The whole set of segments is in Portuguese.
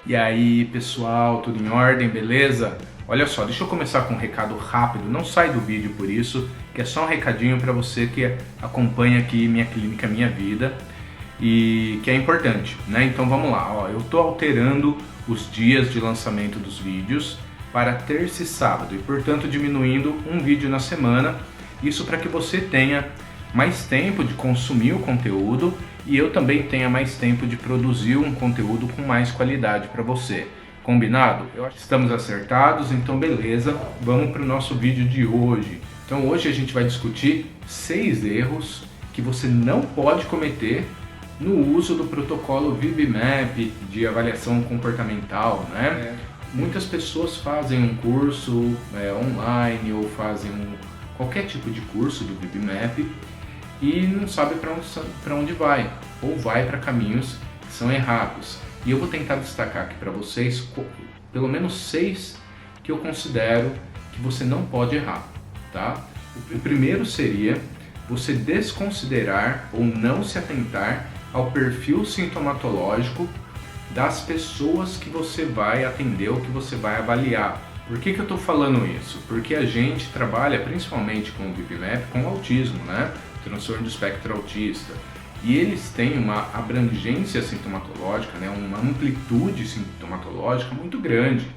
E aí, pessoal, tudo em ordem, beleza? Olha só, deixa eu começar com um recado rápido, não sai do vídeo por isso, que é só um recadinho para você que acompanha aqui minha clínica, minha vida, e que é importante, né? Então vamos lá, ó, eu tô alterando os dias de lançamento dos vídeos para terça e sábado, e portanto diminuindo um vídeo na semana, isso para que você tenha mais tempo de consumir o conteúdo e eu também tenha mais tempo de produzir um conteúdo com mais qualidade para você. Combinado? Eu acho que estamos acertados, então beleza, vamos para o nosso vídeo de hoje. Então hoje a gente vai discutir 6 erros que você não pode cometer no uso do protocolo VB-MAP de avaliação comportamental, né? Muitas pessoas fazem um curso online ou fazem qualquer tipo de curso do VB-MAP e não sabe para onde vai, ou vai para caminhos que são errados. E eu vou tentar destacar aqui para vocês pelo menos 6 que eu considero que você não pode errar, tá? O primeiro seria você desconsiderar ou não se atentar ao perfil sintomatológico das pessoas que você vai atender ou que você vai avaliar. Por que eu estou falando isso? Porque a gente trabalha principalmente com o VB-MAP com autismo, né? Transtorno do espectro autista. E eles têm uma abrangência sintomatológica, né? Uma amplitude sintomatológica muito grande,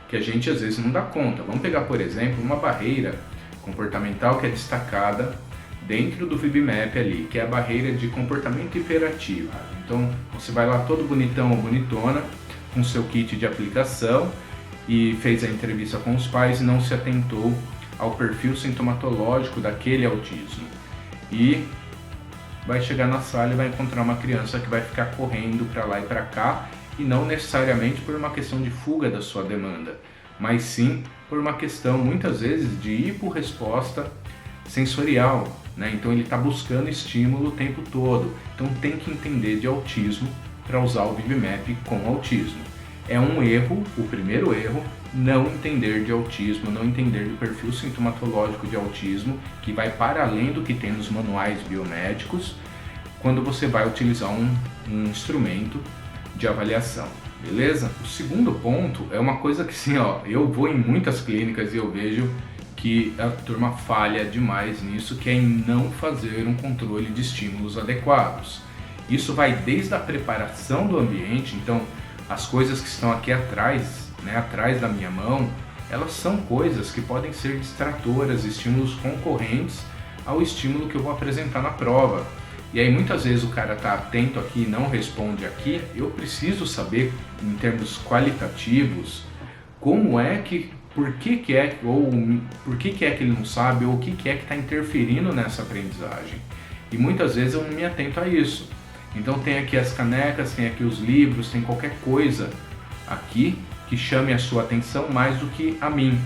que a gente às vezes não dá conta. Vamos pegar, por exemplo, uma barreira comportamental que é destacada dentro do VB-MAP ali, que é a barreira de comportamento hiperativo. Então, você vai lá todo bonitão ou bonitona, com seu kit de aplicação, e fez a entrevista com os pais e não se atentou ao perfil sintomatológico daquele autismo. E vai chegar na sala e vai encontrar uma criança que vai ficar correndo para lá e para cá, e não necessariamente por uma questão de fuga da sua demanda, mas sim por uma questão muitas vezes de hiporresposta sensorial, né? Então ele está buscando estímulo o tempo todo, então tem que entender de autismo para usar o VB-MAP com autismo. É um erro, o primeiro erro, não entender de autismo, não entender do perfil sintomatológico de autismo, que vai para além do que tem nos manuais biomédicos, quando você vai utilizar um instrumento de avaliação, beleza? O segundo ponto é uma coisa que sim, ó, eu vou em muitas clínicas e eu vejo que a turma falha demais nisso, que é em não fazer um controle de estímulos adequados. Isso vai desde a preparação do ambiente, então as coisas que estão aqui atrás, né, atrás da minha mão, elas são coisas que podem ser distratoras, estímulos concorrentes ao estímulo que eu vou apresentar na prova. E aí muitas vezes o cara está atento aqui e não responde aqui, eu preciso saber em termos qualitativos como é que, por que é que ele não sabe ou o que é que está interferindo nessa aprendizagem. E muitas vezes eu não me atento a isso. Então tem aqui as canecas, tem aqui os livros, tem qualquer coisa aqui que chame a sua atenção mais do que a mim.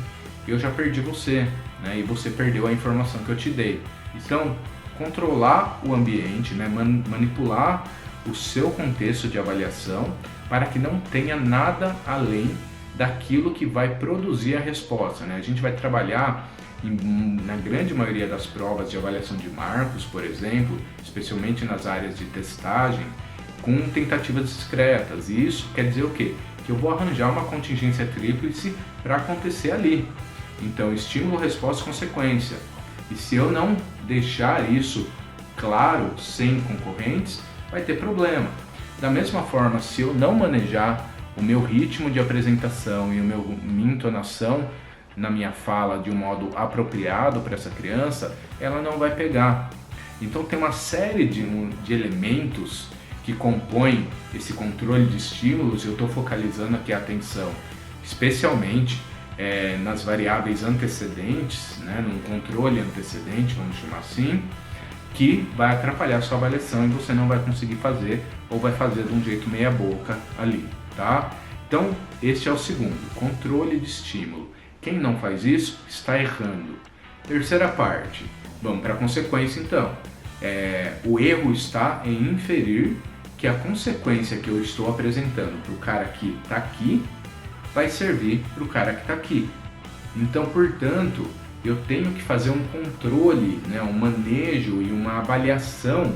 Eu já perdi você, né? E você perdeu a informação que eu te dei. Então, controlar o ambiente, né? Manipular o seu contexto de avaliação para que não tenha nada além daquilo que vai produzir a resposta, né? A gente vai trabalhar na grande maioria das provas de avaliação de marcos, por exemplo, especialmente nas áreas de testagem, com tentativas discretas. E isso quer dizer o quê? Que eu vou arranjar uma contingência tríplice para acontecer ali. Então, estímulo, resposta, consequência. E se eu não deixar isso claro, sem concorrentes, vai ter problema. Da mesma forma, se eu não manejar o meu ritmo de apresentação e minha entonação na minha fala de um modo apropriado para essa criança, ela não vai pegar. Então tem uma série de elementos que compõem esse controle de estímulos, e eu estou focalizando aqui a atenção, especialmente nas variáveis antecedentes, né, num controle antecedente, vamos chamar assim, que vai atrapalhar a sua avaliação e você não vai conseguir fazer, ou vai fazer de um jeito meia boca ali, tá? Então, este é o segundo, controle de estímulo. Quem não faz isso está errando. Terceira parte, vamos para a consequência então. O erro está em inferir que a consequência que eu estou apresentando para o cara que está aqui vai servir para o cara que está aqui. Então, portanto, eu tenho que fazer um controle, né, um manejo e uma avaliação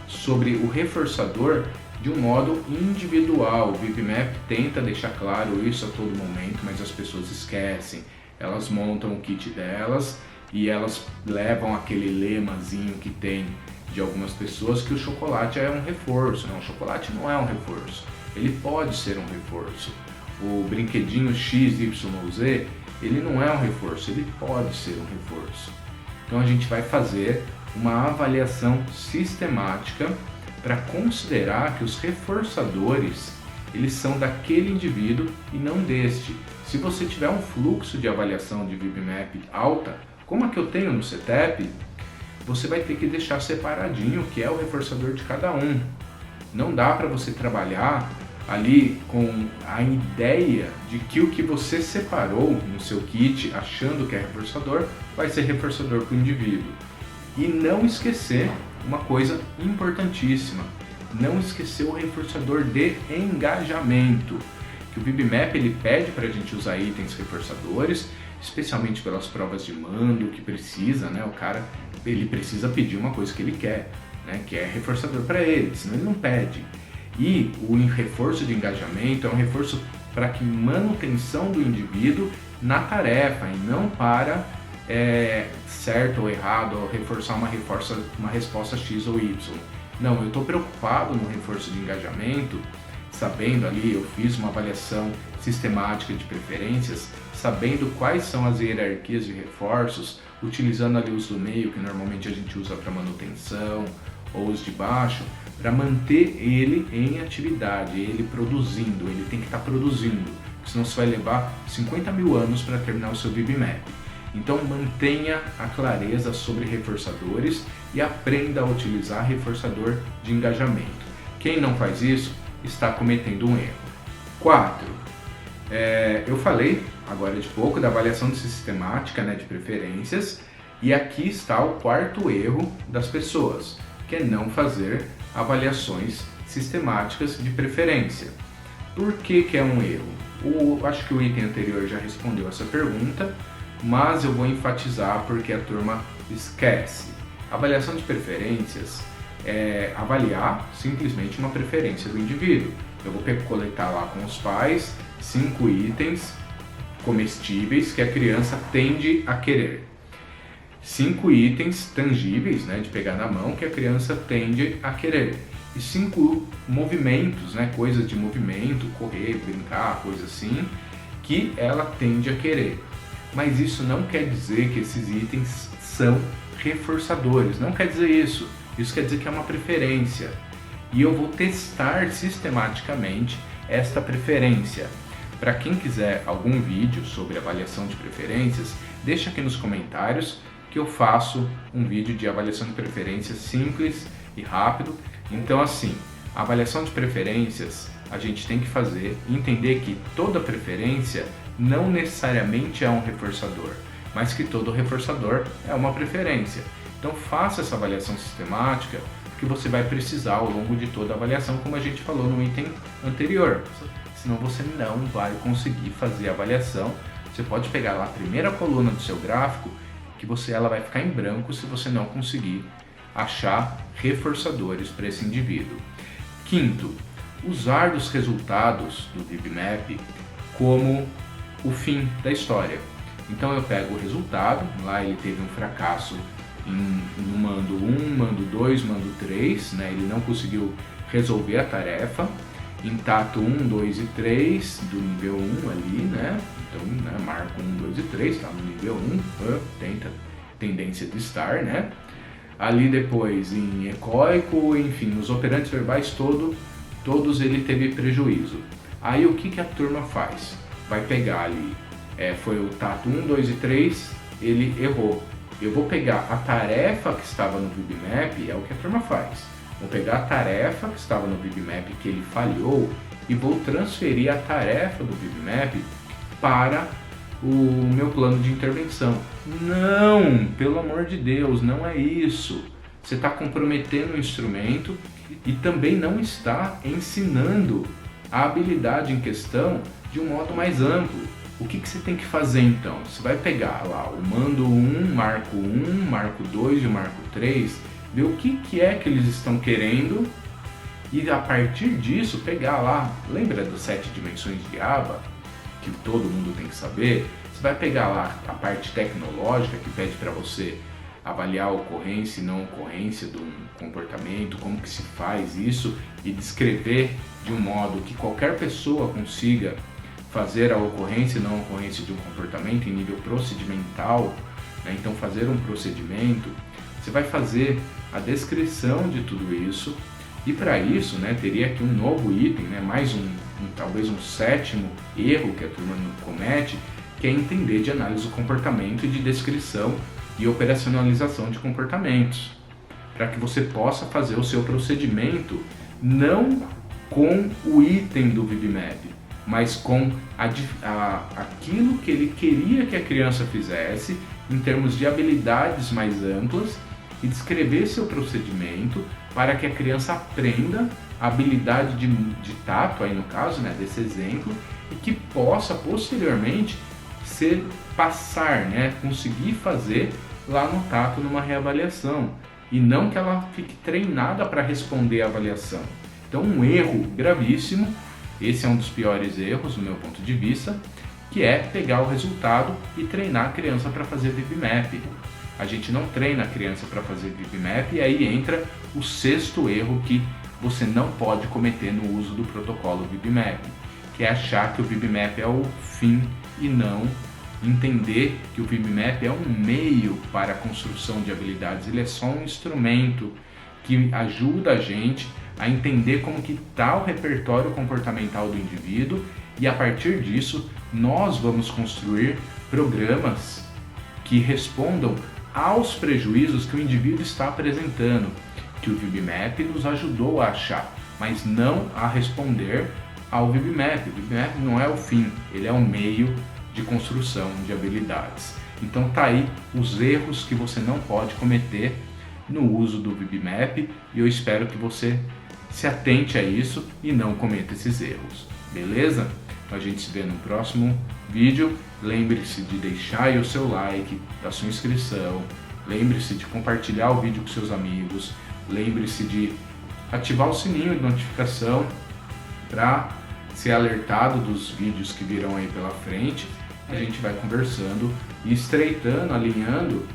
sobre o reforçador de um modo individual. O VibMap tenta deixar claro isso a todo momento, mas as pessoas esquecem. Elas montam o kit delas e elas levam aquele lemazinho que tem de algumas pessoas que o chocolate é um reforço. Não, o chocolate não é um reforço. Ele pode ser um reforço. O brinquedinho XYZ, ele não é um reforço, ele pode ser um reforço. Então a gente vai fazer uma avaliação sistemática para considerar que os reforçadores, eles são daquele indivíduo e não deste. Se você tiver um fluxo de avaliação de VibMap alta, como a que eu tenho no CETEP, você vai ter que deixar separadinho o que é o reforçador de cada um. Não dá para você trabalhar ali com a ideia de que o que você separou no seu kit, achando que é reforçador, vai ser reforçador para o indivíduo. E não esquecer uma coisa importantíssima, não esquecer o reforçador de engajamento, que o VibMap ele pede para a gente usar itens reforçadores, especialmente pelas provas de mando que precisa, né? O cara ele precisa pedir uma coisa que ele quer, né? Que é reforçador para ele, senão ele não pede. E o reforço de engajamento é um reforço para que manutenção do indivíduo na tarefa e não para certo ou errado, ou reforçar uma resposta X ou Y. Não, eu estou preocupado no reforço de engajamento, sabendo ali, eu fiz uma avaliação sistemática de preferências, sabendo quais são as hierarquias de reforços, utilizando ali os do meio, que normalmente a gente usa para manutenção, ou os de baixo, para manter ele em atividade, ele produzindo, ele tem que estar produzindo, senão você vai levar 50 mil anos para terminar o seu VibMap. Então mantenha a clareza sobre reforçadores e aprenda a utilizar reforçador de engajamento. Quem não faz isso está cometendo um erro. 4. Eu falei agora de pouco da avaliação sistemática, né, de preferências, e aqui está o quarto erro das pessoas, que é não fazer avaliações sistemáticas de preferência. Por que é um erro? Acho que o item anterior já respondeu essa pergunta, mas eu vou enfatizar porque a turma esquece. Avaliação de preferências é avaliar simplesmente uma preferência do indivíduo. Eu vou coletar lá com os pais 5 itens comestíveis que a criança tende a querer. 5 itens tangíveis, né, de pegar na mão, que a criança tende a querer. E 5 movimentos, né, coisas de movimento, correr, brincar, coisa assim, que ela tende a querer. Mas isso não quer dizer que esses itens são reforçadores, não quer dizer isso. Isso quer dizer que é uma preferência. E eu vou testar sistematicamente esta preferência. Para quem quiser algum vídeo sobre avaliação de preferências, deixa aqui nos comentários que eu faço um vídeo de avaliação de preferências simples e rápido. Então assim, a avaliação de preferências a gente tem que fazer e entender que toda preferência não necessariamente é um reforçador, mas que todo reforçador é uma preferência. Então faça essa avaliação sistemática que você vai precisar ao longo de toda a avaliação, como a gente falou no item anterior. Senão você não vai conseguir fazer a avaliação. Você pode pegar lá a primeira coluna do seu gráfico, que ela vai ficar em branco se você não conseguir achar reforçadores para esse indivíduo. 5º, usar os resultados do VibMap como o fim da história. Então eu pego o resultado, lá ele teve um fracasso no mando 1, mando 2, mando 3, né? Ele não conseguiu resolver a tarefa, em tato 1, 2 e 3 do nível 1 ali, né? Então, né, marco 1, 2 e 3, está no nível 1, tendência de estar, né? Ali depois em ecoico, enfim, nos operantes verbais todos ele teve prejuízo. Aí o que a turma faz? Vai pegar ali, foi o tato 1, 2 e 3, ele errou. Eu vou pegar a tarefa que estava no VibMap, é o que a turma faz. Vou pegar a tarefa que estava no VibMap que ele falhou e vou transferir a tarefa do VibMap para o meu plano de intervenção. Não, pelo amor de Deus, não é isso. Você está comprometendo o instrumento e também não está ensinando a habilidade em questão de um modo mais amplo. O que você tem que fazer então? Você vai pegar lá o mando 1, marco 2 e o marco 3, ver o que é que eles estão querendo e a partir disso pegar lá, lembra das 7 dimensões de ABA, que todo mundo tem que saber? Você vai pegar lá a parte tecnológica que pede para você avaliar a ocorrência e não ocorrência de um comportamento, como que se faz isso e descrever de um modo que qualquer pessoa consiga fazer a ocorrência e não ocorrência de um comportamento em nível procedimental, né? Então fazer um procedimento, você vai fazer a descrição de tudo isso e para isso, né, teria aqui um novo item, né, mais talvez um 7º erro que a turma comete, que é entender de análise do comportamento e de descrição e operacionalização de comportamentos, para que você possa fazer o seu procedimento não com o item do VibMap, mas com aquilo que ele queria que a criança fizesse em termos de habilidades mais amplas e descrever seu procedimento para que a criança aprenda a habilidade de tato, aí no caso, né, desse exemplo, e que possa posteriormente passar, né, conseguir fazer lá no tato numa reavaliação e não que ela fique treinada para responder a avaliação. Então um erro gravíssimo, esse é um dos piores erros do meu ponto de vista, que é pegar o resultado e treinar a criança para fazer VibMap. A gente não treina a criança para fazer VibMap e aí entra o 6º erro que você não pode cometer no uso do protocolo VibMap, que é achar que o VibMap é o fim e não entender que o VibMap é um meio para a construção de habilidades, ele é só um instrumento que ajuda a gente a entender como que está o repertório comportamental do indivíduo e a partir disso nós vamos construir programas que respondam aos prejuízos que o indivíduo está apresentando, que o VibMap nos ajudou a achar, mas não a responder ao VibMap. O VibMap não é o fim, ele é um meio de construção de habilidades. Então tá aí os erros que você não pode cometer no uso do VibMap e eu espero que você se atente a isso e não cometa esses erros, beleza? A gente se vê no próximo vídeo. Lembre-se de deixar aí o seu like, da sua inscrição, lembre-se de compartilhar o vídeo com seus amigos, lembre-se de ativar o sininho de notificação para ser alertado dos vídeos que virão aí pela frente. A gente vai conversando e estreitando, alinhando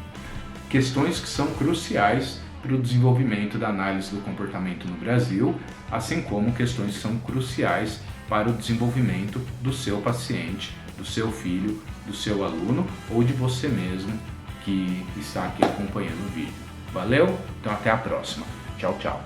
questões que são cruciais para o desenvolvimento da análise do comportamento no Brasil, assim como questões que são cruciais para o desenvolvimento do seu paciente, do seu filho, do seu aluno ou de você mesmo que está aqui acompanhando o vídeo. Valeu? Então até a próxima. Tchau, tchau.